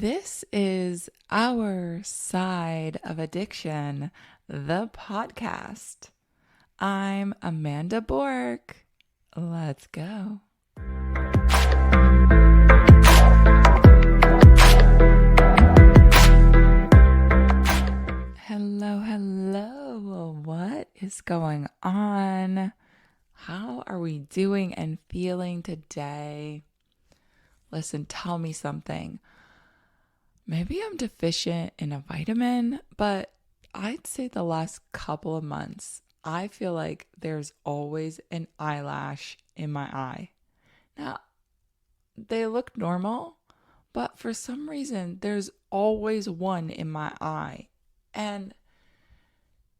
This is Our Side of Addiction, the podcast. I'm Amanda Bork. Let's go. Hello. What is going on? How are we doing and feeling today? Listen, tell me something. Maybe I'm deficient in a vitamin, but I'd say the last couple of months, I feel like there's always an eyelash in my eye. Now, they look normal, but for some reason, there's always one in my eye. And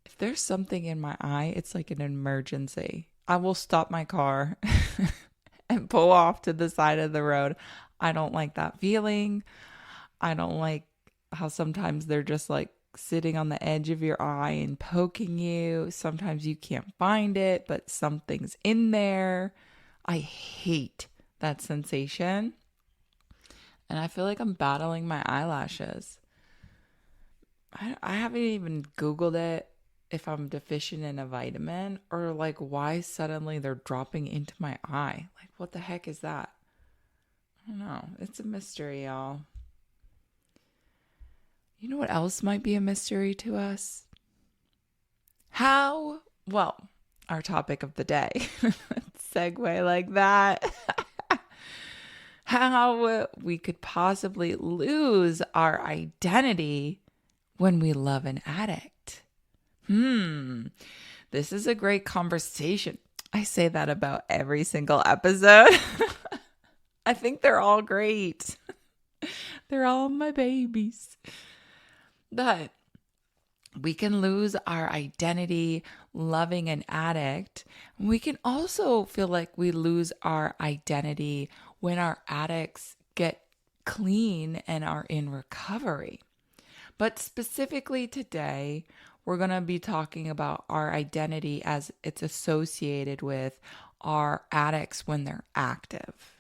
if there's something in my eye, it's like an emergency. I will stop my car and pull off to the side of the road. I don't like that feeling. I don't like how sometimes they're just like sitting on the edge of your eye and poking you. Sometimes you can't find it, but something's in there. I hate that sensation. And I feel like I'm battling my eyelashes. I haven't even Googled it if I'm deficient in a vitamin or like why suddenly they're dropping into my eye. Like, what the heck is that? I don't know. It's a mystery, y'all. You know what else might be a mystery to us? Our topic of the day. Segue like that. How we could possibly lose our identity when we love an addict. This is a great conversation. I say that about every single episode. I think they're all great. They're all my babies. But we can lose our identity loving an addict. We can also feel like we lose our identity when our addicts get clean and are in recovery. But specifically today, we're going to be talking about our identity as it's associated with our addicts when they're active.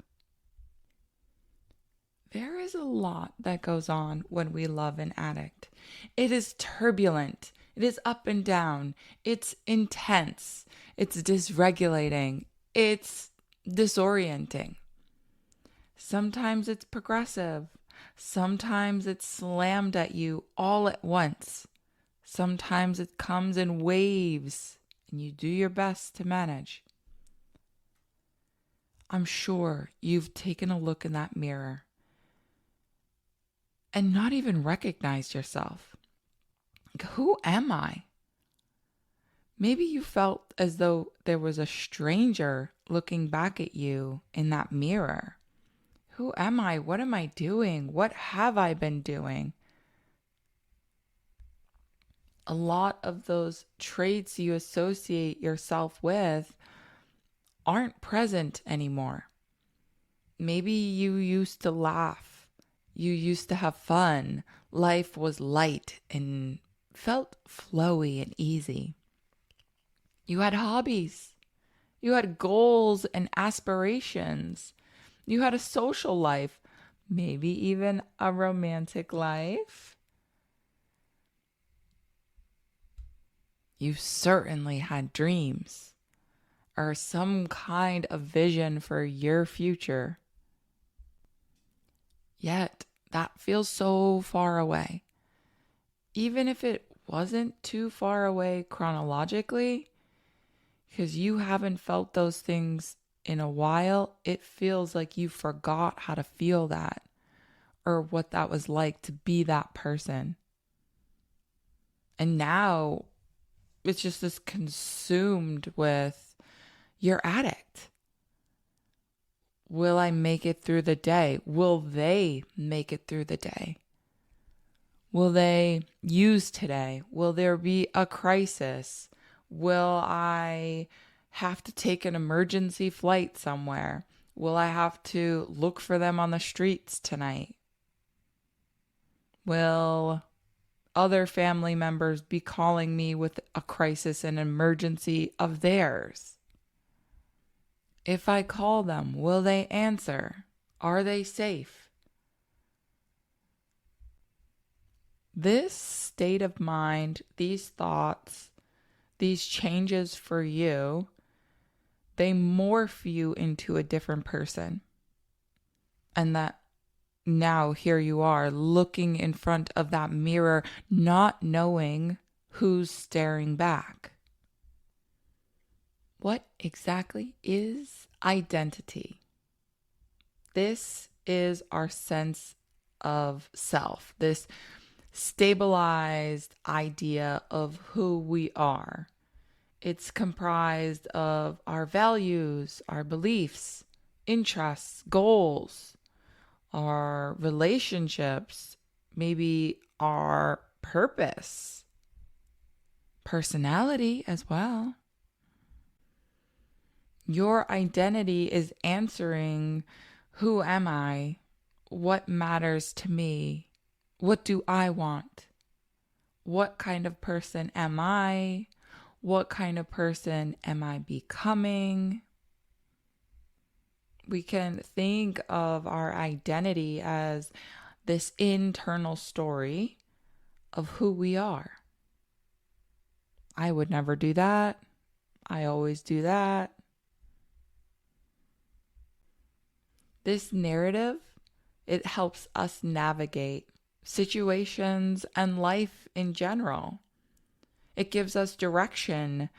There is a lot that goes on when we love an addict. It is turbulent. It is up and down. It's intense. It's dysregulating. It's disorienting. Sometimes it's progressive. Sometimes it's slammed at you all at once. Sometimes it comes in waves and you do your best to manage. I'm sure you've taken a look in that mirror and not even recognized yourself. Like, who am I? Maybe you felt as though there was a stranger looking back at you in that mirror. Who am I? What am I doing? What have I been doing? A lot of those traits you associate yourself with aren't present anymore. Maybe you used to laugh. You used to have fun. Life was light and felt flowy and easy. You had hobbies. You had goals and aspirations. You had a social life, maybe even a romantic life. You certainly had dreams or some kind of vision for your future. Yet, that feels so far away. Even if it wasn't too far away chronologically, because you haven't felt those things in a while, it feels like you forgot how to feel that or what that was like to be that person. And now it's just this consumed with your addict. Will I make it through the day? Will they make it through the day? Will they use today? Will there be a crisis? Will I have to take an emergency flight somewhere? Will I have to look for them on the streets tonight? Will other family members be calling me with a crisis and emergency of theirs? If I call them, will they answer? Are they safe? this state of mind, these thoughts, these changes for you, they morph you into a different person. And that now here you are looking in front of that mirror, not knowing who's staring back. What exactly is identity? This is our sense of self, this stabilized idea of who we are. It's comprised of our values, our beliefs, interests, goals, our relationships, maybe our purpose, personality as well. Your identity is answering, who am I? What matters to me? What do I want? What kind of person am I? What kind of person am I becoming? We can think of our identity as this internal story of who we are. I would never do that. I always do that. This narrative, it helps us navigate situations and life in general. It gives us direction,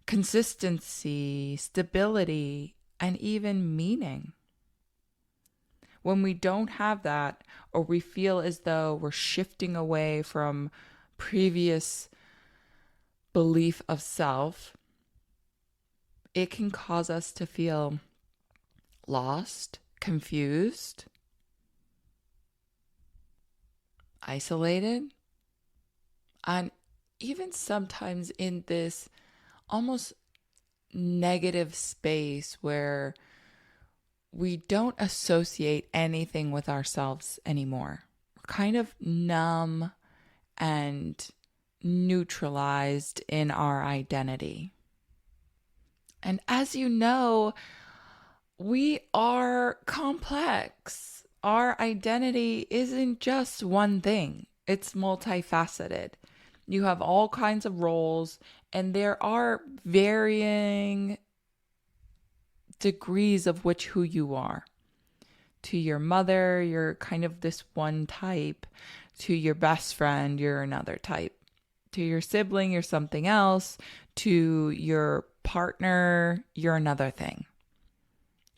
consistency, stability, and even meaning. When we don't have that, or we feel as though we're shifting away from previous belief of self, it can cause us to feel lost, confused, isolated, and even sometimes in this almost negative space where we don't associate anything with ourselves anymore. We're kind of numb and neutralized in our identity. And as you know, we are complex. Our identity isn't just one thing. It's multifaceted. You have all kinds of roles, and there are varying degrees of who you are. To your mother, you're kind of this one type. To your best friend, you're another type. To your sibling, you're something else. To your partner, you're another thing.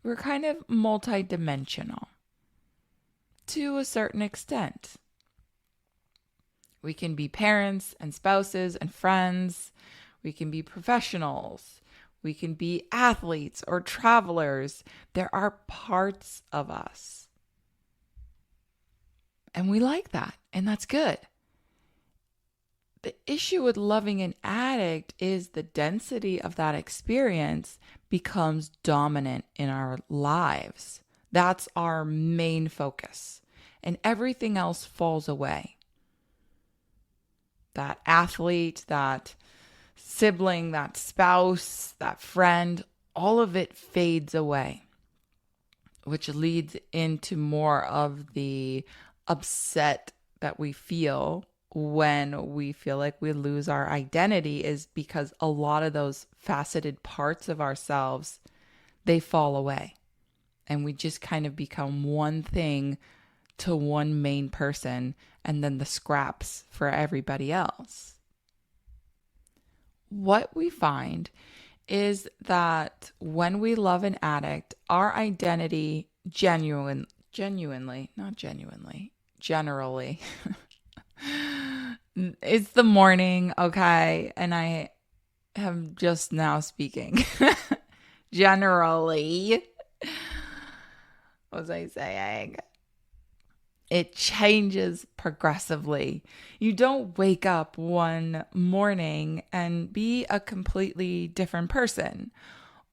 We're kind of multidimensional to a certain extent. We can be parents and spouses and friends. We can be professionals. We can be athletes or travelers. There are parts of us. And we like that, and that's good. The issue with loving an addict is the density of that experience becomes dominant in our lives. That's our main focus, and everything else falls away. That athlete, that sibling, that spouse, that friend, all of it fades away, which leads into more of the upset that we feel when we feel like we lose our identity, is because a lot of those faceted parts of ourselves, they fall away. And we just kind of become one thing to one main person, and then the scraps for everybody else. What we find is that when we love an addict, our identity generally, it's the morning, okay? And I am just now speaking. Generally. What was I saying? It changes progressively. You don't wake up one morning and be a completely different person,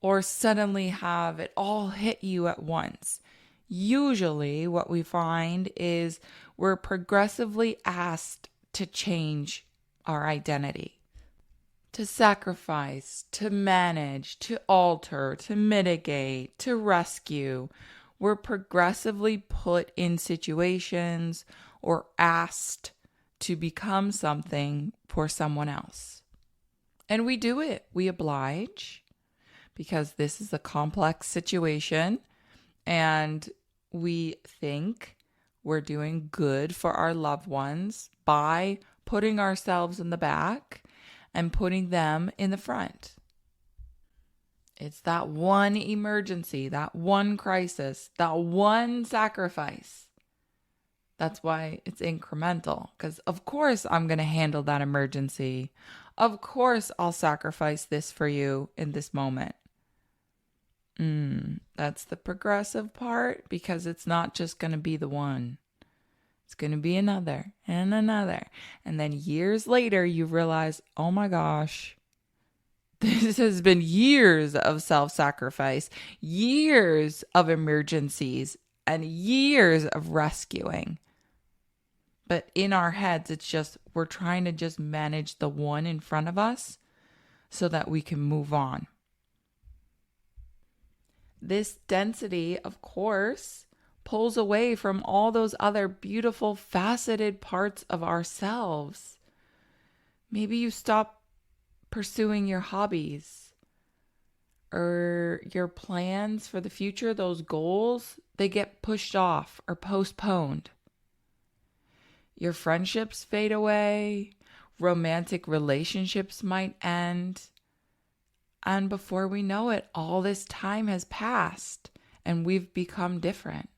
or suddenly have it all hit you at once. Usually what we find is we're progressively asked to change our identity, to sacrifice, to manage, to alter, to mitigate, to rescue. We're progressively put in situations or asked to become something for someone else. And we do it. We oblige because this is a complex situation and we think we're doing good for our loved ones by putting ourselves in the back and putting them in the front. It's that one emergency, that one crisis, that one sacrifice. That's why it's incremental, because of course I'm going to handle that emergency. Of course I'll sacrifice this for you in this moment. That's the progressive part, because it's not just going to be the one. It's going to be another and another. And then years later, you realize, oh my gosh, this has been years of self-sacrifice, years of emergencies, and years of rescuing. But in our heads, it's just, we're trying to just manage the one in front of us so that we can move on. This density, of course, pulls away from all those other beautiful, faceted parts of ourselves. Maybe you stop pursuing your hobbies or your plans for the future, those goals, they get pushed off or postponed. Your friendships fade away, romantic relationships might end. And before we know it, all this time has passed and we've become different.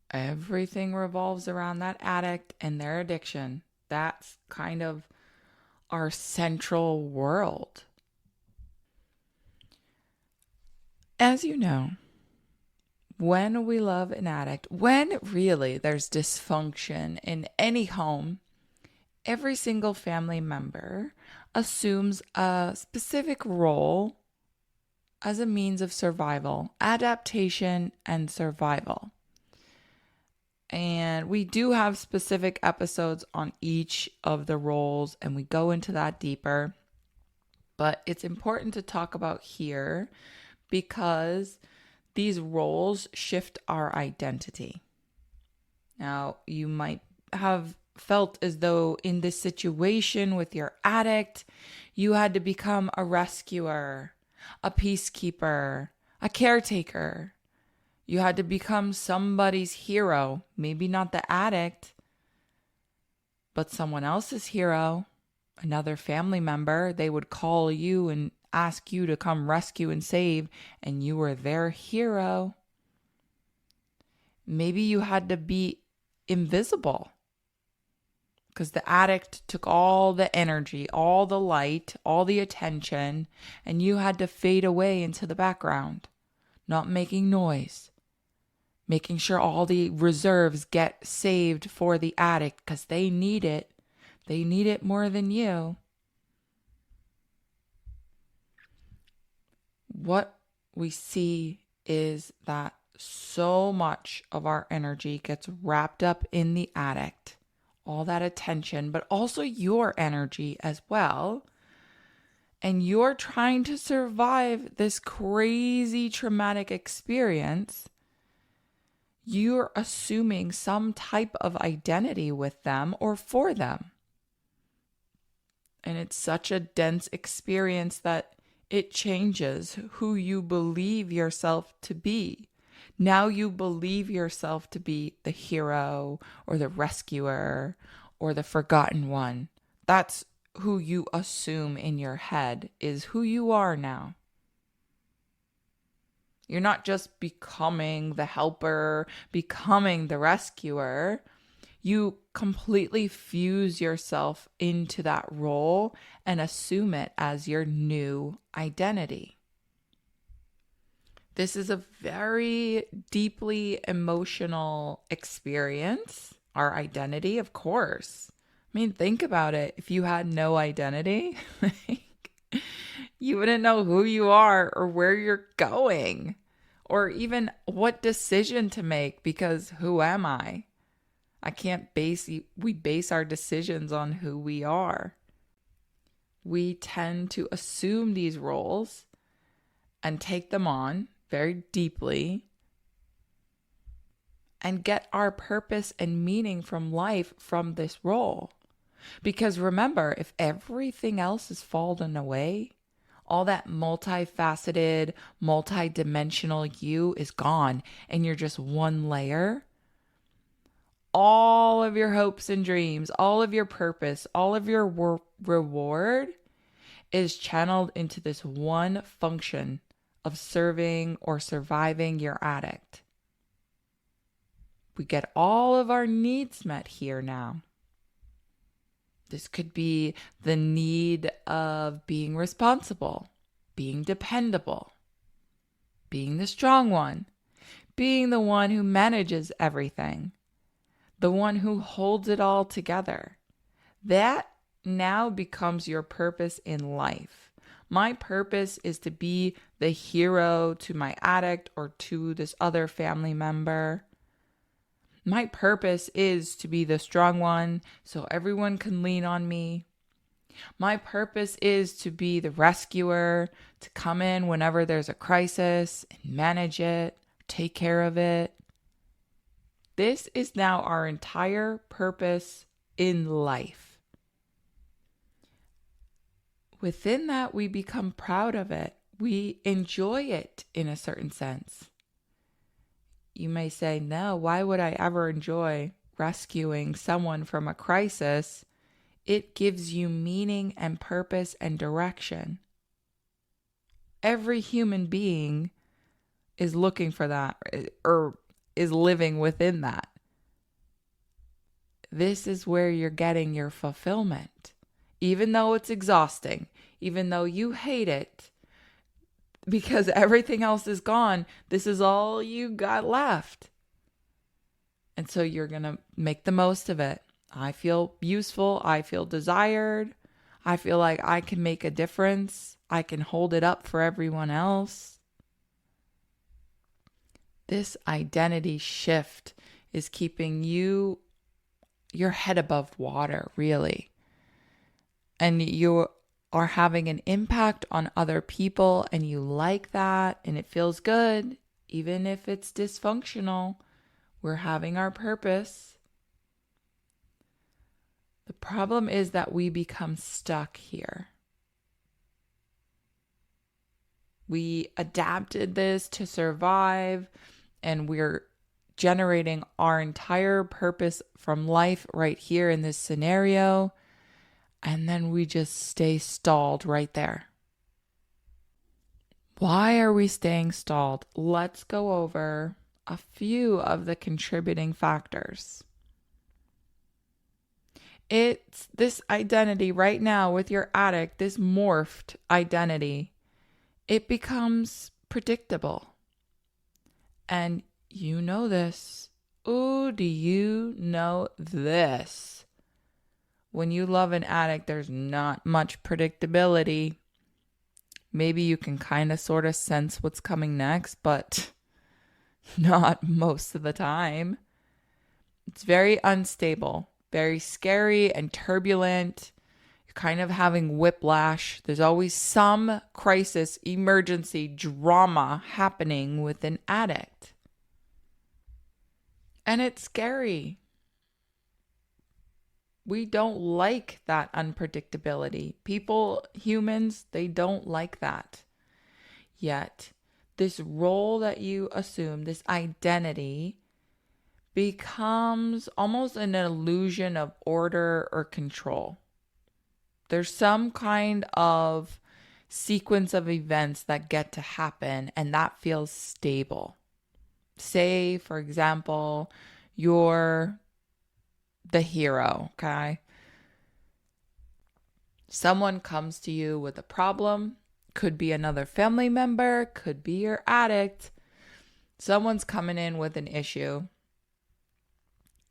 Everything revolves around that addict and their addiction. That's kind of our central world. As you know, when we love an addict, when really there's dysfunction in any home, every single family member assumes a specific role as a means of survival, adaptation, and survival. And we do have specific episodes on each of the roles, and we go into that deeper. But it's important to talk about here because these roles shift our identity. Now, you might have felt as though in this situation with your addict, you had to become a rescuer, a peacekeeper, a caretaker. You had to become somebody's hero, maybe not the addict, but someone else's hero, another family member. They would call you and ask you to come rescue and save, and you were their hero. Maybe you had to be invisible because the addict took all the energy, all the light, all the attention, and you had to fade away into the background, not making noise, making sure all the reserves get saved for the addict because they need it. They need it more than you. What we see is that so much of our energy gets wrapped up in the addict, all that attention, but also your energy as well. And you're trying to survive this crazy traumatic experience. You're assuming some type of identity with them or for them. And it's such a dense experience that it changes who you believe yourself to be. Now you believe yourself to be the hero or the rescuer or the forgotten one. That's who you assume in your head is who you are now. You're not just becoming the helper, becoming the rescuer. You completely fuse yourself into that role and assume it as your new identity. This is a very deeply emotional experience, our identity, of course. I mean, think about it. If you had no identity, you wouldn't know who you are or where you're going or even what decision to make because who am I? We base our decisions on who we are. We tend to assume these roles and take them on very deeply. and get our purpose and meaning from life from this role. Because remember, if everything else is fallen away, all that multifaceted, multidimensional you is gone and you're just one layer, all of your hopes and dreams, all of your purpose, all of your reward is channeled into this one function of serving or surviving your addict. We get all of our needs met here now. This could be the need of being responsible, being dependable, being the strong one, being the one who manages everything, the one who holds it all together. That now becomes your purpose in life. My purpose is to be the hero to my addict or to this other family member. My purpose is to be the strong one so everyone can lean on me. My purpose is to be the rescuer, to come in whenever there's a crisis and manage it, take care of it. This is now our entire purpose in life. Within that, we become proud of it. We enjoy it in a certain sense. You may say, no, why would I ever enjoy rescuing someone from a crisis? It gives you meaning and purpose and direction. Every human being is looking for that or is living within that. This is where you're getting your fulfillment. Even though it's exhausting, even though you hate it, because everything else is gone, this is all you got left. And so you're going to make the most of it. I feel useful. I feel desired. I feel like I can make a difference. I can hold it up for everyone else. This identity shift is keeping your head above water, really. And you are having an impact on other people and you like that and it feels good, even if it's dysfunctional. We're having our purpose. The problem is that we become stuck here. We adapted this to survive and we're generating our entire purpose from life right here in this scenario. And then we just stay stalled right there. Why are we staying stalled? Let's go over a few of the contributing factors. It's this identity right now with your addict, this morphed identity. It becomes predictable. And you know this. Ooh, do you know this? When you love an addict, there's not much predictability. Maybe you can kind of sort of sense what's coming next, but not most of the time. It's very unstable, very scary and turbulent. You're kind of having whiplash. There's always some crisis, emergency, drama happening with an addict. And it's scary. We don't like that unpredictability. People, humans, they don't like that. Yet, this role that you assume, this identity, becomes almost an illusion of order or control. There's some kind of sequence of events that get to happen, and that feels stable. Say, for example, you're the hero, okay? Someone comes to you with a problem. Could be another family member, could be your addict. Someone's coming in with an issue.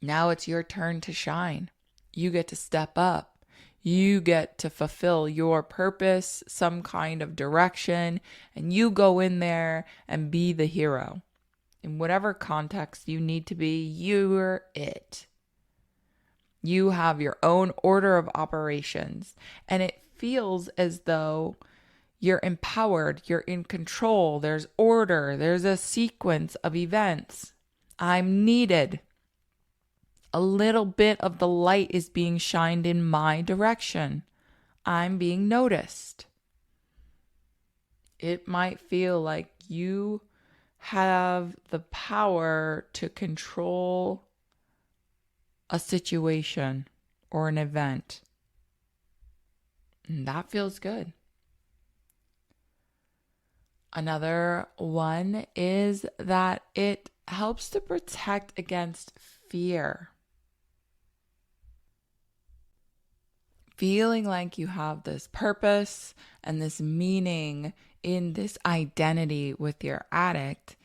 Now it's your turn to shine. You get to step up. You get to fulfill your purpose, some kind of direction, and you go in there and be the hero. In whatever context you need to be, you're it. You have your own order of operations, and it feels as though you're empowered, you're in control, there's order, there's a sequence of events. I'm needed. A little bit of the light is being shined in my direction. I'm being noticed. It might feel like you have the power to control a situation or an event. And that feels good. Another one is that it helps to protect against fear. Feeling like you have this purpose and this meaning in this identity with your addict,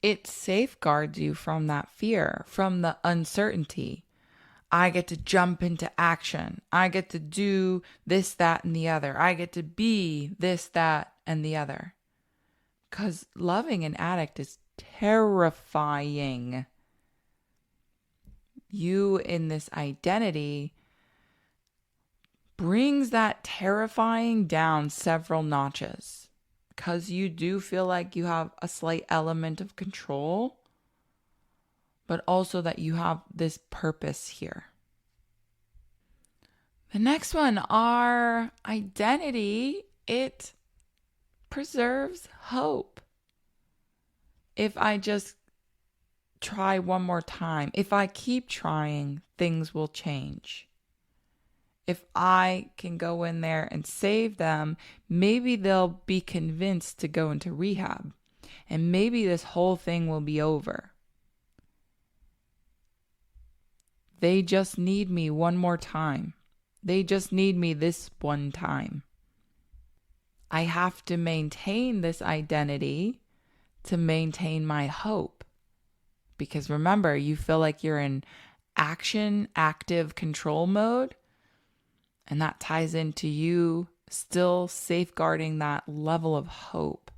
it safeguards you from that fear, from the uncertainty. I get to jump into action. I get to do this, that, and the other. I get to be this, that, and the other. Because loving an addict is terrifying. You in this identity brings that terrifying down several notches. Because you do feel like you have a slight element of control, but also that you have this purpose here. The next one, our identity, it preserves hope. If I just try one more time, if I keep trying, things will change. If I can go in there and save them, maybe they'll be convinced to go into rehab. And maybe this whole thing will be over. They just need me one more time. They just need me this one time. I have to maintain this identity to maintain my hope. Because remember, you feel like you're in active control mode. And that ties into you still safeguarding that level of hope.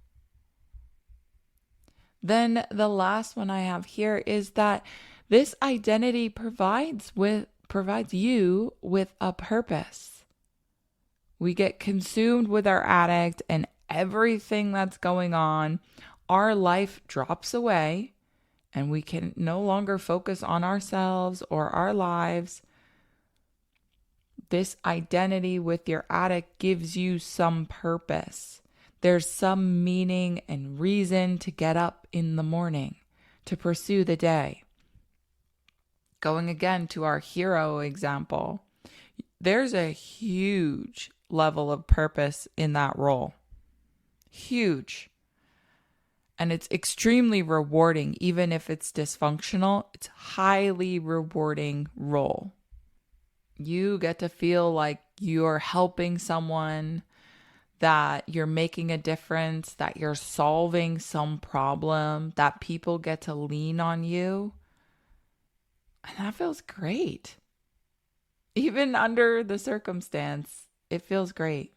Then the last one I have here is that this identity provides you with a purpose. We get consumed with our addict and everything that's going on. Our life drops away and we can no longer focus on ourselves or our lives. This identity with your addict gives you some purpose. There's some meaning and reason to get up in the morning, to pursue the day. Going again to our hero example, there's a huge level of purpose in that role. Huge. And it's extremely rewarding, even if it's dysfunctional. It's a highly rewarding role. You get to feel like you're helping someone, that you're making a difference, that you're solving some problem, that people get to lean on you. And that feels great. Even under the circumstance, it feels great.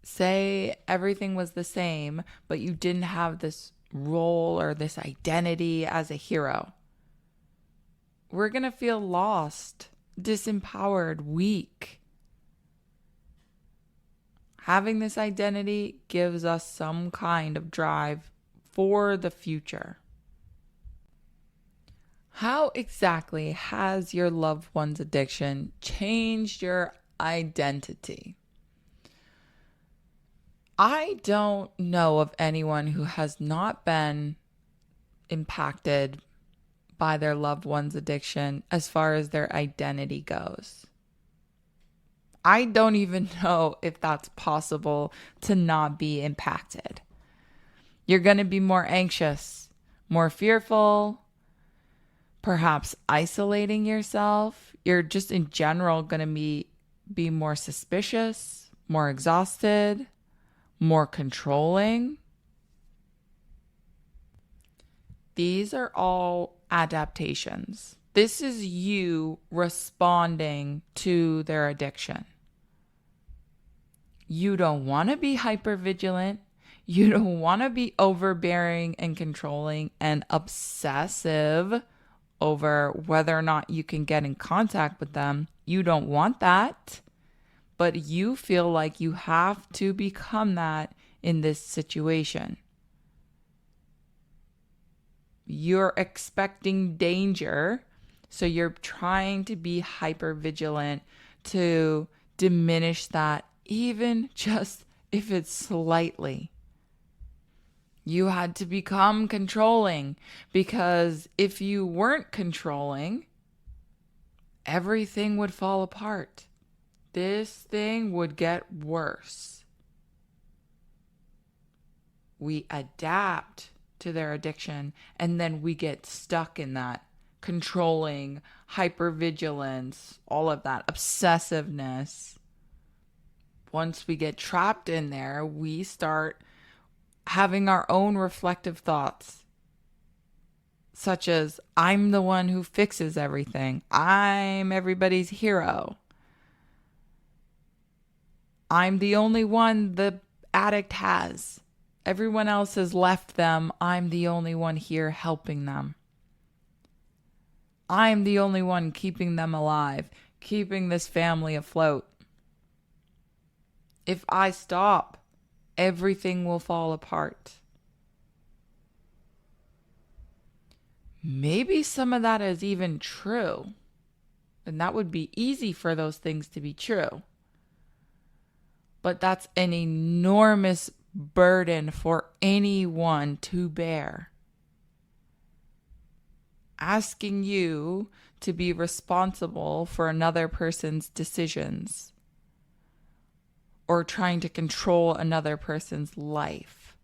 Say everything was the same, but you didn't have this role or this identity as a hero. We're going to feel lost, disempowered, weak. Having this identity gives us some kind of drive for the future. How exactly has your loved one's addiction changed your identity? I don't know of anyone who has not been impacted by their loved one's addiction as far as their identity goes. I don't even know if that's possible to not be impacted. You're going to be more anxious, more fearful, perhaps isolating yourself. You're just in general going to be more suspicious, more exhausted, more controlling. These are all adaptations. This is you responding to their addiction. You don't want to be hypervigilant. You don't want to be overbearing and controlling and obsessive over whether or not you can get in contact with them. You don't want that. But you feel like you have to become that in this situation. You're expecting danger. So you're trying to be hyper vigilant to diminish that, even just if it's slightly. You had to become controlling, because if you weren't controlling, everything would fall apart. This thing would get worse. We adapt to their addiction, and then we get stuck in that controlling, hypervigilance, all of that obsessiveness. Once we get trapped in there, we start having our own reflective thoughts, such as, I'm the one who fixes everything. I'm everybody's hero. I'm the only one the addict has. Everyone else has left them. I'm the only one here helping them. I'm the only one keeping them alive, keeping this family afloat. If I stop, everything will fall apart. Maybe some of that is even true. And that would be easy for those things to be true. But that's an enormous burden for anyone to bear. Asking you to be responsible for another person's decisions, or trying to control another person's life,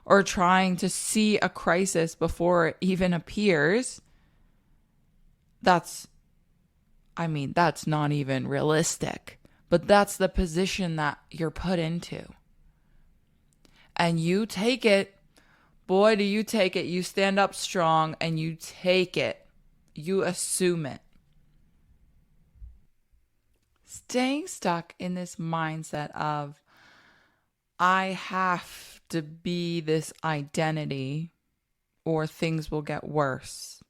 or trying to see a crisis before it even appears, that's not even realistic. But that's the position that you're put into. And you take it. Boy, do you take it. You stand up strong and you take it. You assume it. Staying stuck in this mindset of, I have to be this identity or things will get worse,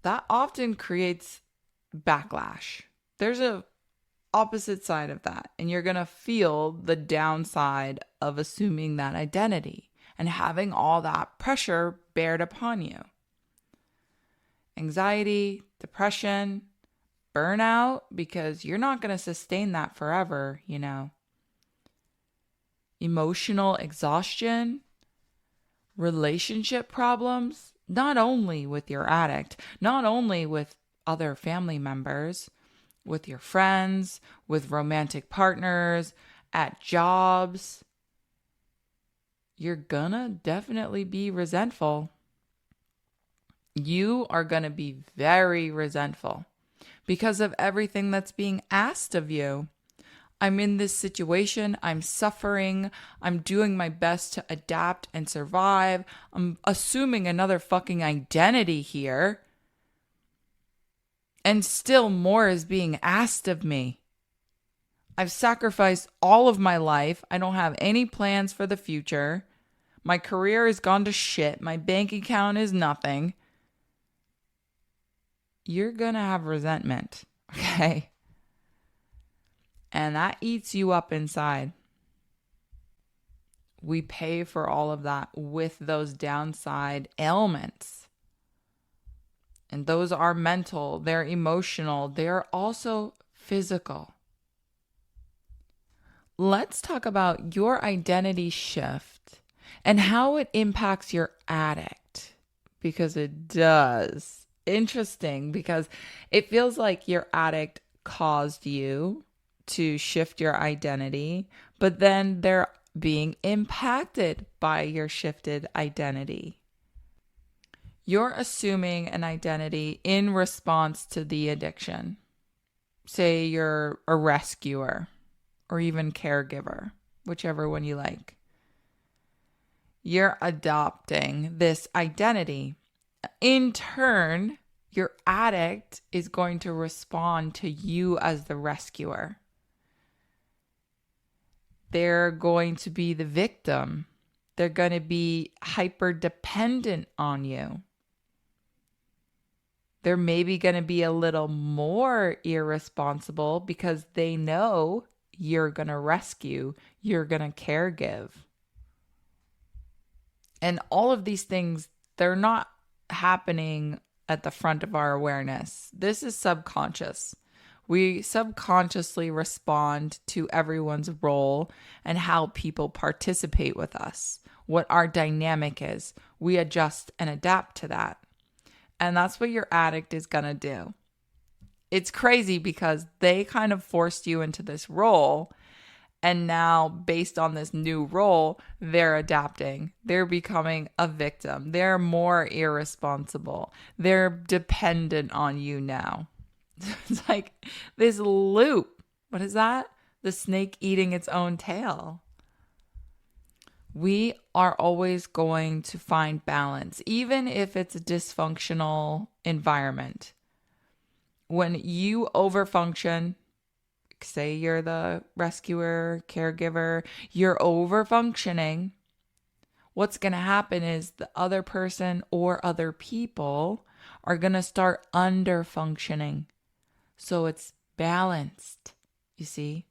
that often creates backlash. There's a opposite side of that, and you're going to feel the downside of assuming that identity and having all that pressure bared upon you. Anxiety, depression, burnout, because you're not going to sustain that forever, Emotional exhaustion, relationship problems, not only with your addict, not only with other family members, with your friends, with romantic partners, at jobs. You're gonna definitely be resentful. You are gonna be very resentful because of everything that's being asked of you. I'm in this situation. I'm suffering. I'm doing my best to adapt and survive. I'm assuming another fucking identity here. And still more is being asked of me. I've sacrificed all of my life. I don't have any plans for the future. My career has gone to shit. My bank account is nothing. You're gonna have resentment, okay? And that eats you up inside. We pay for all of that with those downside ailments. And those are mental, they're emotional, they're also physical. Let's talk about your identity shift and how it impacts your addict, because it does. Interesting, because it feels like your addict caused you to shift your identity, but then they're being impacted by your shifted identity. You're assuming an identity in response to the addiction. Say you're a rescuer or even caregiver, whichever one you like. You're adopting this identity. In turn, your addict is going to respond to you as the rescuer. They're going to be the victim. They're going to be hyper dependent on you. They're maybe going to be a little more irresponsible because they know you're going to rescue, you're going to caregive. And all of these things, they're not happening at the front of our awareness. This is subconscious. We subconsciously respond to everyone's role and how people participate with us, what our dynamic is. We adjust and adapt to that. And that's what your addict is going to do. It's crazy because they kind of forced you into this role. And now, based on this new role, they're adapting. They're becoming a victim. They're more irresponsible. They're dependent on you now. It's like this loop. What is that? The snake eating its own tail. We are always going to find balance, even if it's a dysfunctional environment. When you overfunction, say you're the rescuer, caregiver, you're overfunctioning, what's going to happen is the other person or other people are going to start underfunctioning. So it's balanced, you see?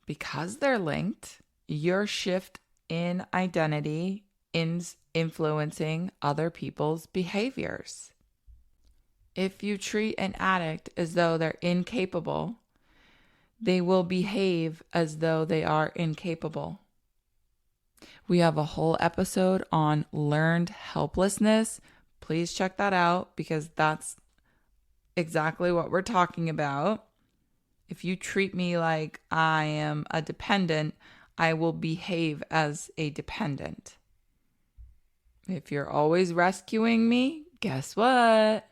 Because they're linked, your shift in identity is influencing other people's behaviors. If you treat an addict as though they're incapable, they will behave as though they are incapable. We have a whole episode on learned helplessness. Please check that out because that's exactly what we're talking about. If you treat me like I am a dependent, I will behave as a dependent. If you're always rescuing me, guess what?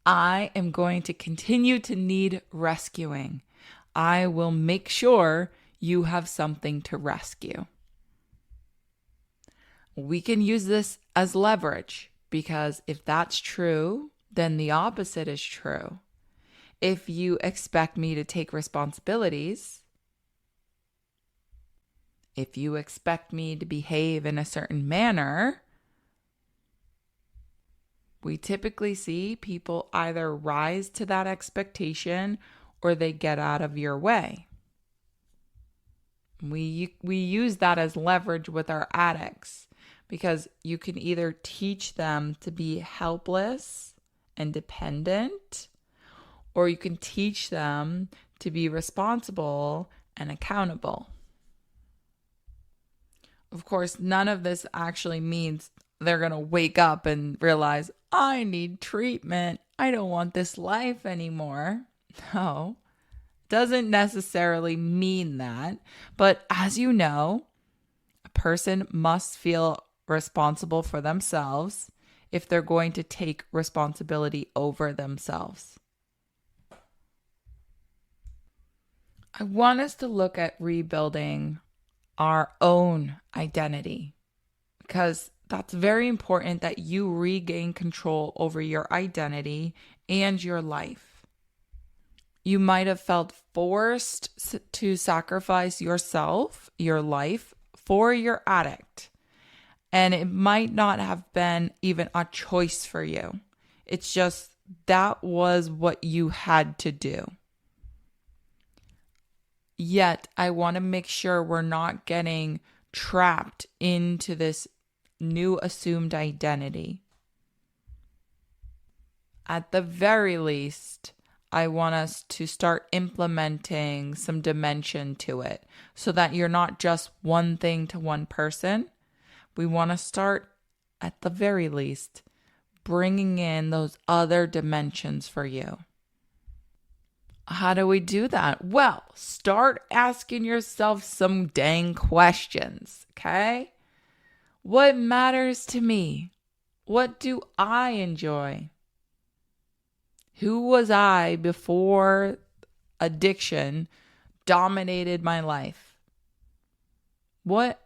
I am going to continue to need rescuing. I will make sure you have something to rescue. We can use this as leverage because if that's true, then the opposite is true. If you expect me to take responsibilities, if you expect me to behave in a certain manner, we typically see people either rise to that expectation or they get out of your way. We use that as leverage with our addicts because you can either teach them to be helpless and dependent, or you can teach them to be responsible and accountable. Of course, none of this actually means they're going to wake up and realize, I need treatment. I don't want this life anymore. No, doesn't necessarily mean that. But as you know, a person must feel responsible for themselves if they're going to take responsibility over themselves. I want us to look at rebuilding our own identity because that's very important that you regain control over your identity and your life. You might have felt forced to sacrifice yourself, your life, for your addict. And it might not have been even a choice for you. It's just that was what you had to do. Yet, I want to make sure we're not getting trapped into this new assumed identity. At the very least, I want us to start implementing some dimension to it so that you're not just one thing to one person. We want to start, at the very least, bringing in those other dimensions for you. How do we do that? Well, start asking yourself some dang questions, okay? What matters to me? What do I enjoy? Who was I before addiction dominated my life? What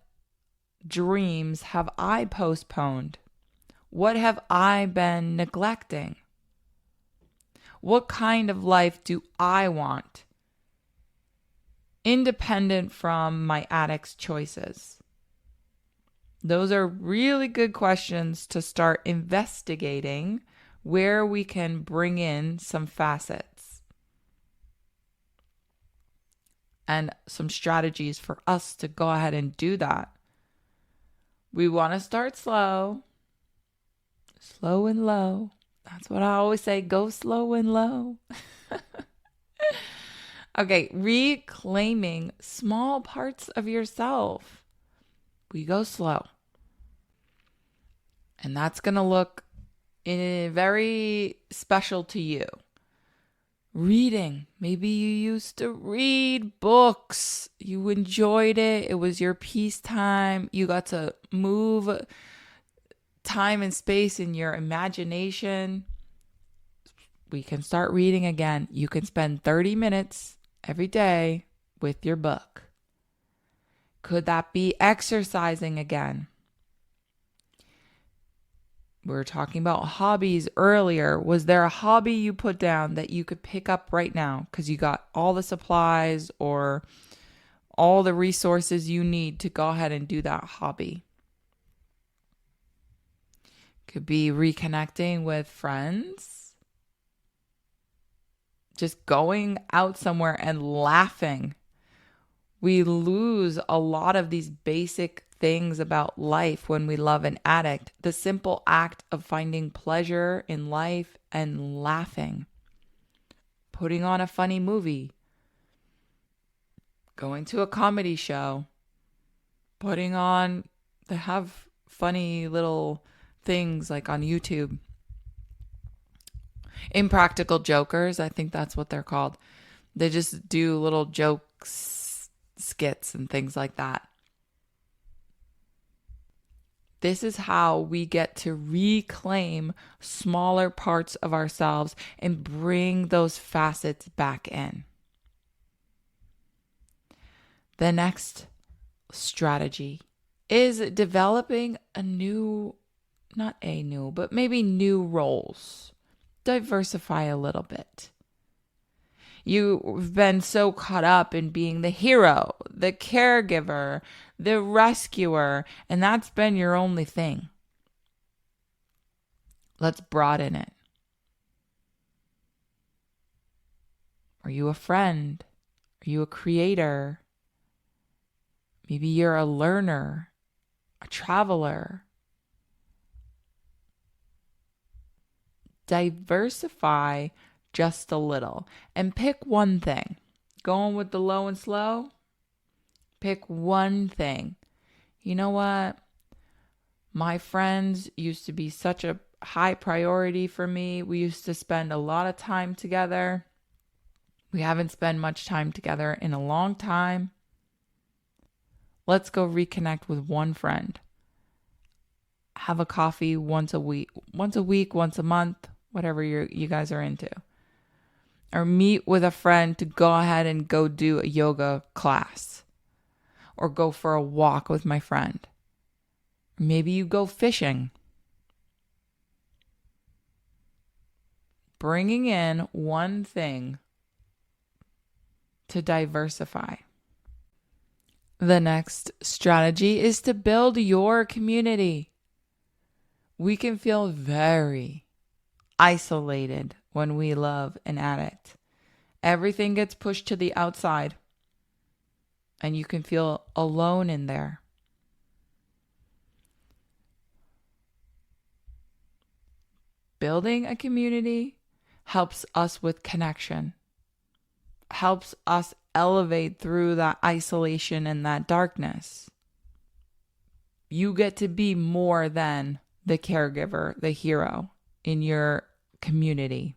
dreams have I postponed? What have I been neglecting? What kind of life do I want? Independent from my addict's choices. Those are really good questions to start investigating where we can bring in some facets. and some strategies for us to go ahead and do that. We want to start slow and low. That's what I always say, go slow and low. Okay, reclaiming small parts of yourself. We go slow. And that's going to look very special to you. Reading. Maybe you used to read books. You enjoyed it. It was your peace time. You got to move time and space in your imagination. We can start reading again. You can spend 30 minutes every day with your book. Could that be exercising again? We were talking about hobbies earlier. Was there a hobby you put down that you could pick up right now because you got all the supplies or all the resources you need to go ahead and do that hobby? Could be reconnecting with friends. Just going out somewhere and laughing. We lose a lot of these basic things about life when we love an addict. The simple act of finding pleasure in life and laughing. Putting on a funny movie. Going to a comedy show. They have funny little things like on YouTube. Impractical Jokers, I think that's what they're called. They just do little jokes, skits, and things like that. This is how we get to reclaim smaller parts of ourselves and bring those facets back in. The next strategy is developing new roles. Diversify a little bit. You've been so caught up in being the hero, the caregiver, the rescuer, and that's been your only thing. Let's broaden it. Are you a friend? Are you a creator? Maybe you're a learner, a traveler. Diversify just a little and pick one thing. Going with the low and slow? Pick one thing. You know what? My friends used to be such a high priority for me. We used to spend a lot of time together. We haven't spent much time together in a long time. Let's go reconnect with one friend. Have a coffee once a week, once a month, whatever you guys are into. Or meet with a friend to go ahead and go do a yoga class. Or go for a walk with my friend. Maybe you go fishing. Bringing in one thing to diversify. The next strategy is to build your community. We can feel very isolated when we love an addict. Everything gets pushed to the outside, and you can feel alone in there. Building a community helps us with connection, helps us elevate through that isolation and that darkness. You get to be more than the caregiver, the hero in your community.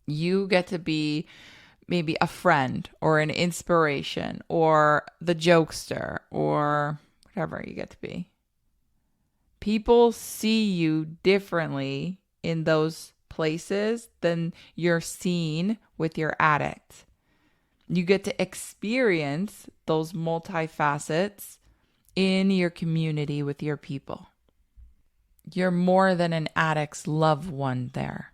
You get to be maybe a friend or an inspiration or the jokester or whatever you get to be. People see you differently in those places than you're seen with your addict. You get to experience those multifacets in your community with your people. You're more than an addict's loved one there.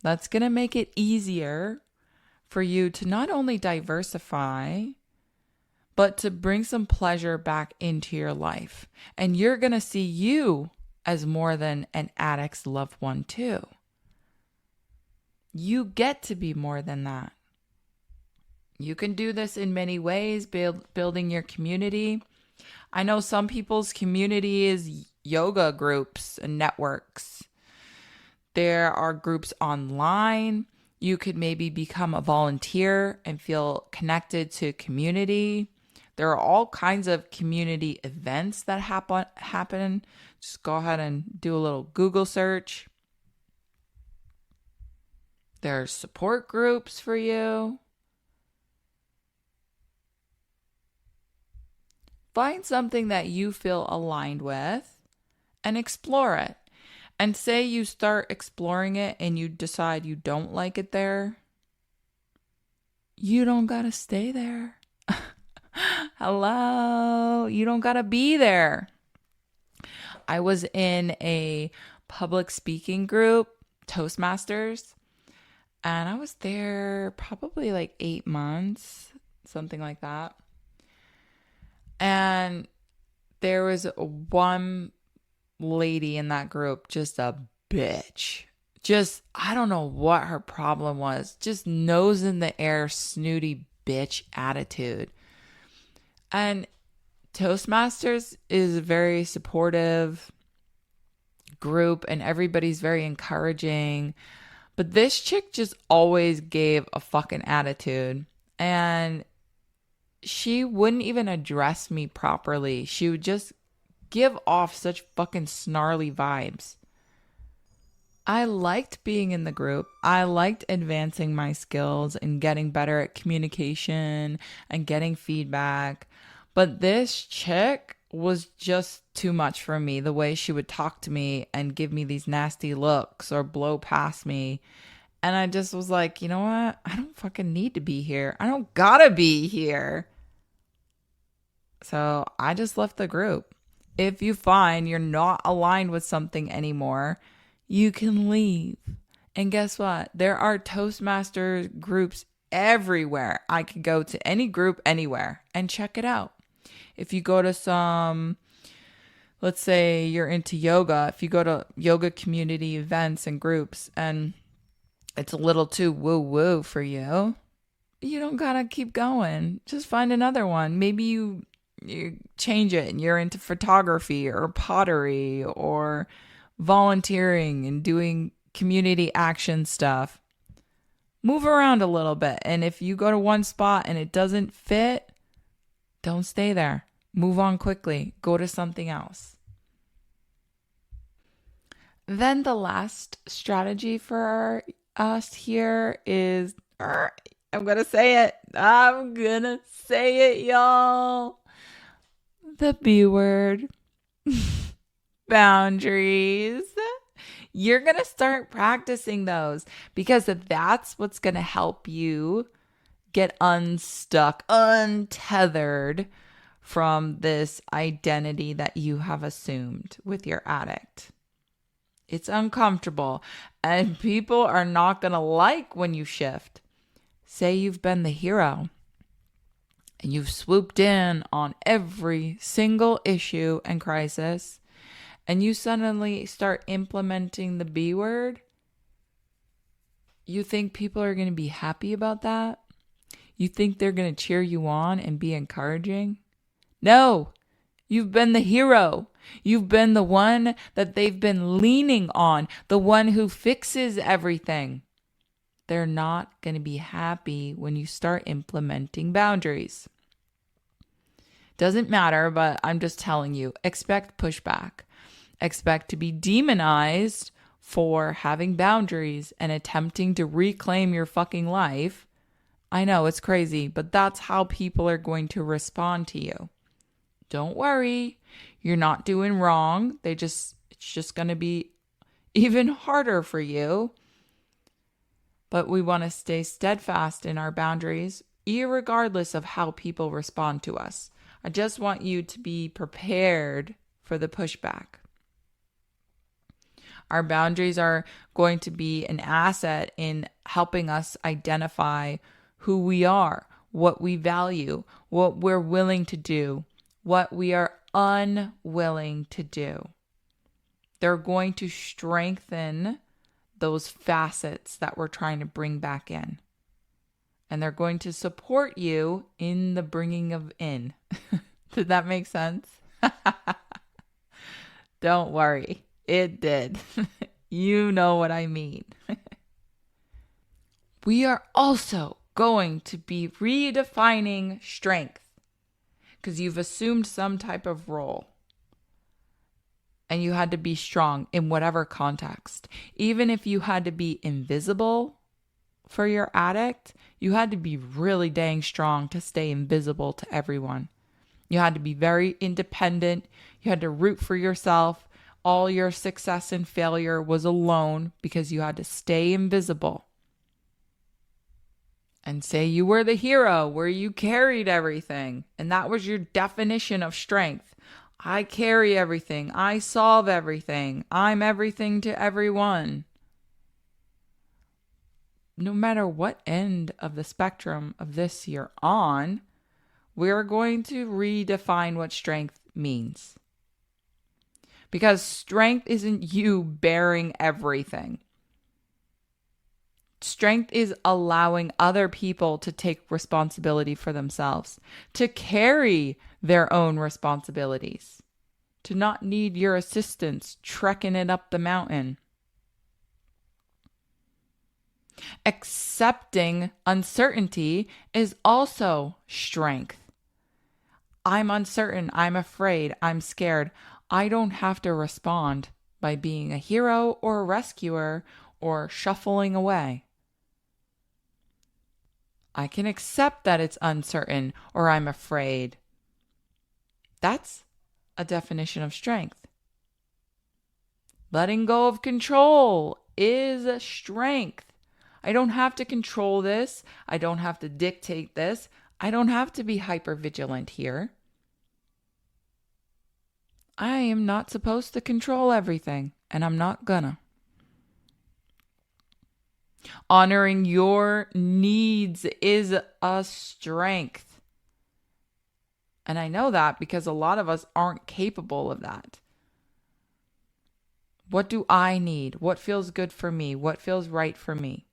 That's going to make it easier for you to not only diversify, but to bring some pleasure back into your life. And you're going to see you as more than an addict's loved one too. You get to be more than that. You can do this in many ways, building your community. I know some people's community is yoga groups and networks. There are groups online. You could maybe become a volunteer and feel connected to community. There are all kinds of community events that happen. Just go ahead and do a little Google search. There are support groups for you. Find something that you feel aligned with and explore it. And say you start exploring it and you decide you don't like it there. You don't gotta stay there. Hello, you don't gotta be there. I was in a public speaking group, Toastmasters, and I was there probably like 8 months, something like that. And there was one lady in that group, just a bitch. Just, I don't know what her problem was. Just nose in the air, snooty bitch attitude. And Toastmasters is a very supportive group and everybody's very encouraging. But this chick just always gave a fucking attitude. And she wouldn't even address me properly. She would just give off such fucking snarly vibes. I liked being in the group. I liked advancing my skills and getting better at communication and getting feedback. But this chick was just too much for me. The way she would talk to me and give me these nasty looks or blow past me. And I just was like, you know what? I don't fucking need to be here. I don't gotta be here. So I just left the group. If you find you're not aligned with something anymore, you can leave. And guess what? There are Toastmasters groups everywhere. I could go to any group anywhere and check it out. If you go to some, let's say you're into yoga, if you go to yoga community events and groups and it's a little too woo-woo for you, you don't gotta keep going. Just find another one. Maybe you change it and you're into photography or pottery or volunteering and doing community action stuff. Move around a little bit. And if you go to one spot and it doesn't fit, don't stay there. Move on quickly. Go to something else. Then the last strategy for us here is, I'm going to say it, y'all. The B word. Boundaries. You're going to start practicing those because that's what's going to help you get unstuck, untethered from this identity that you have assumed with your addict. It's uncomfortable and people are not going to like when you shift. Say you've been the hero and you've swooped in on every single issue and crisis, and you suddenly start implementing the B word. You think people are going to be happy about that? You think they're going to cheer you on and be encouraging? No, you've been the hero. You've been the one that they've been leaning on, the one who fixes everything. They're not going to be happy when you start implementing boundaries. Doesn't matter, but I'm just telling you, expect pushback. Expect to be demonized for having boundaries and attempting to reclaim your fucking life. I know it's crazy, but that's how people are going to respond to you. Don't worry, you're not doing wrong. It's just going to be even harder for you. But we want to stay steadfast in our boundaries, irregardless of how people respond to us. I just want you to be prepared for the pushback. Our boundaries are going to be an asset in helping us identify who we are, what we value, what we're willing to do, what we are unwilling to do. They're going to strengthen those facets that we're trying to bring back in. and they're going to support you in the bringing of in. Did that make sense? Don't worry, it did. You know what I mean. We are also going to be redefining strength because you've assumed some type of role and you had to be strong in whatever context. Even if you had to be invisible for your addict, you had to be really dang strong to stay invisible to everyone. You had to be very independent. You had to root for yourself. All your success and failure was alone because you had to stay invisible. And say you were the hero where you carried everything. And that was your definition of strength. I carry everything. I solve everything. I'm everything to everyone. No matter what end of the spectrum of this you're on, we're going to redefine what strength means. Because strength isn't you bearing everything. Strength is allowing other people to take responsibility for themselves, to carry their own responsibilities, to not need your assistance trekking it up the mountain. Accepting uncertainty is also strength. I'm uncertain, I'm afraid, I'm scared. I don't have to respond by being a hero or a rescuer or shuffling away. I can accept that it's uncertain or I'm afraid. That's a definition of strength. Letting go of control is strength. I don't have to control this. I don't have to dictate this. I don't have to be hypervigilant here. I am not supposed to control everything, and I'm not gonna. Honoring your needs is a strength. And I know that because a lot of us aren't capable of that. What do I need? What feels good for me? What feels right for me?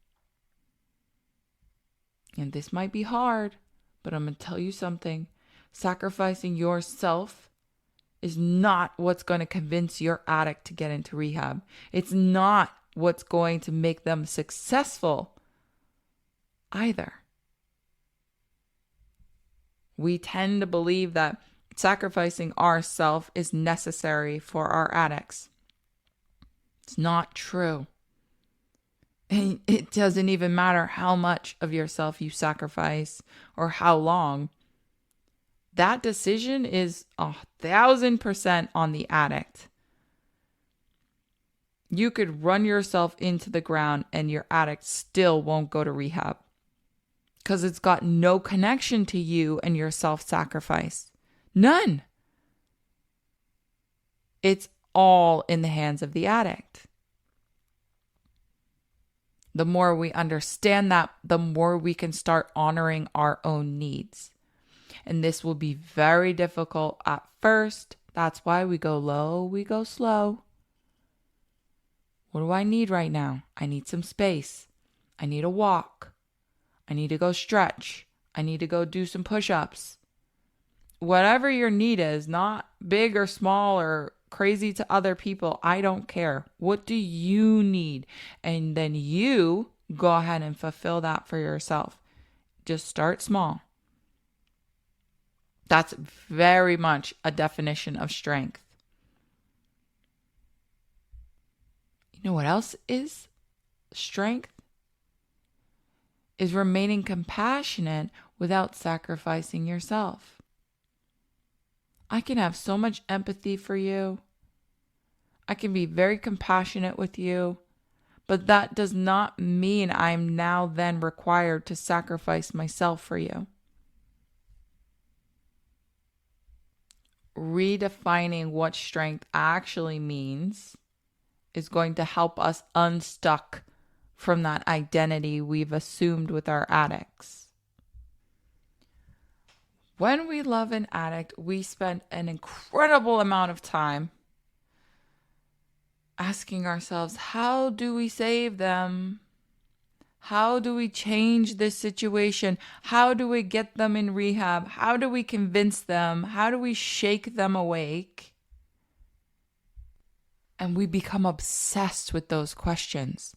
And this might be hard, but I'm going to tell you something. Sacrificing yourself is not what's going to convince your addict to get into rehab. It's not what's going to make them successful either. We tend to believe that sacrificing ourselves is necessary for our addicts. It's not true. And it doesn't even matter how much of yourself you sacrifice or how long. That decision is 1,000% on the addict. You could run yourself into the ground and your addict still won't go to rehab because it's got no connection to you and your self-sacrifice. None. It's all in the hands of the addict. The more we understand that, the more we can start honoring our own needs. And this will be very difficult at first. That's why we go low, we go slow. What do I need right now? I need some space. I need a walk. I need to go stretch. I need to go do some push-ups. Whatever your need is, not big or small or crazy to other people, I don't care. What do you need? And then you go ahead and fulfill that for yourself. Just start small. That's very much a definition of strength. You know what else is strength? Is remaining compassionate without sacrificing yourself. I can have so much empathy for you. I can be very compassionate with you, but that does not mean I'm now then required to sacrifice myself for you. Redefining what strength actually means is going to help us unstuck from that identity we've assumed with our addicts. When we love an addict, we spend an incredible amount of time asking ourselves, how do we save them? How do we change this situation? How do we get them in rehab? How do we convince them? How do we shake them awake? And we become obsessed with those questions.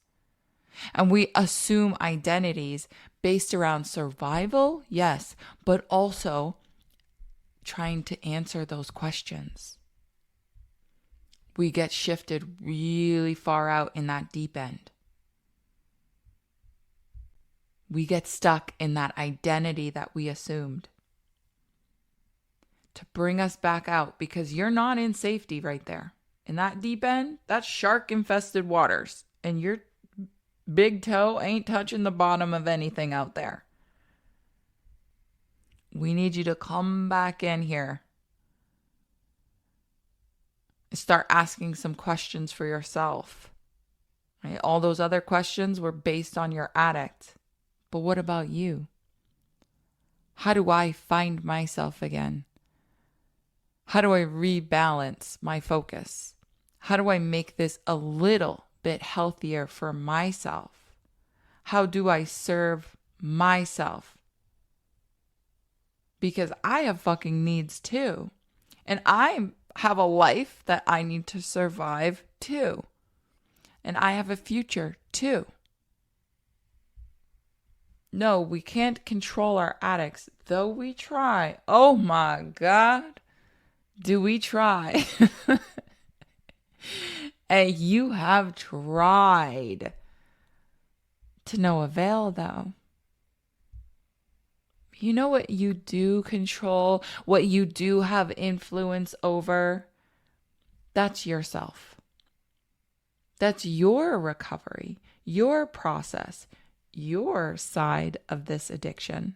And we assume identities based around survival, yes, but also trying to answer those questions. We get shifted really far out in that deep end. We get stuck in that identity that we assumed. To bring us back out, because you're not in safety right there. In that deep end, that's shark-infested waters. And your big toe ain't touching the bottom of anything out there. We need you to come back in here. Start asking some questions for yourself. Right? All those other questions were based on your addict. But what about you? How do I find myself again? How do I rebalance my focus? How do I make this a little bit healthier for myself? How do I serve myself? Because I have fucking needs too. And I have a life that I need to survive too. And I have a future too. No, we can't control our addicts, though we try. Oh my God. Do we try? And you have tried. To no avail, though. You know what you do control, what you do have influence over? That's yourself. That's your recovery, your process, your side of this addiction.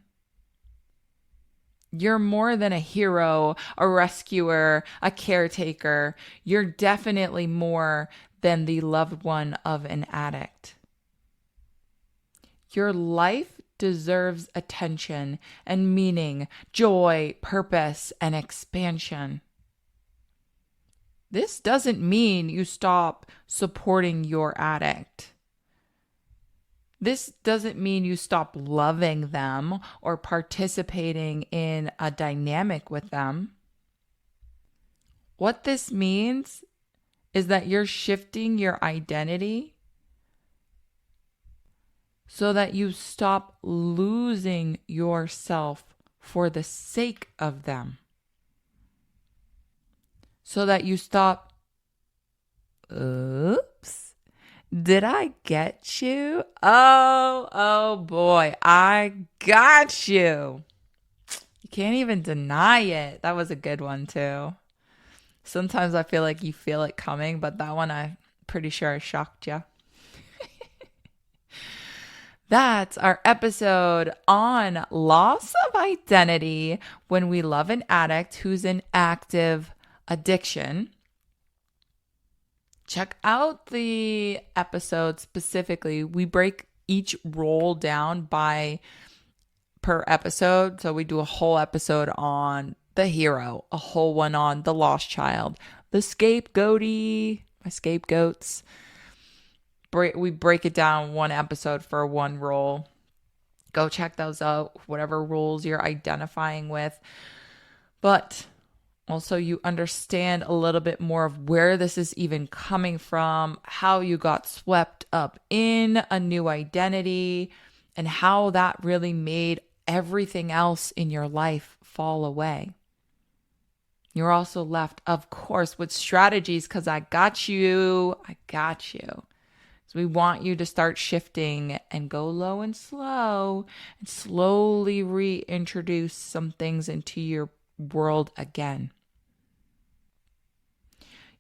You're more than a hero, a rescuer, a caretaker. You're definitely more than the loved one of an addict. Your life deserves attention and meaning, joy, purpose, and expansion. This doesn't mean you stop supporting your addict. This doesn't mean you stop loving them or participating in a dynamic with them. What this means is that you're shifting your identity so that you stop losing yourself for the sake of them. So that you stop, oops, did I get you? Oh boy, I got you. You can't even deny it. That was a good one too. Sometimes I feel like you feel it coming, but that one I'm pretty sure I shocked you. That's our episode on loss of identity when we love an addict who's in active addiction. Check out the episode specifically. We break each role down per episode. So we do a whole episode on the hero, a whole one on the lost child, the scapegoaty, my scapegoats. We break it down one episode for one role. Go check those out, whatever roles you're identifying with. But also you understand a little bit more of where this is even coming from, how you got swept up in a new identity, and how that really made everything else in your life fall away. You're also left, of course, with strategies because I got you. So we want you to start shifting and go low and slow and slowly reintroduce some things into your world again.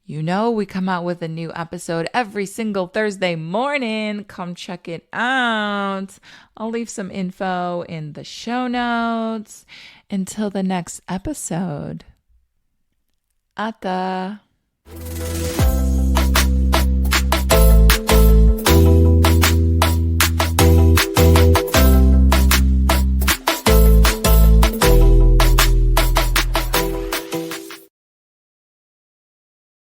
You know, we come out with a new episode every single Thursday morning. Come check it out. I'll leave some info in the show notes. Until the next episode. Ata.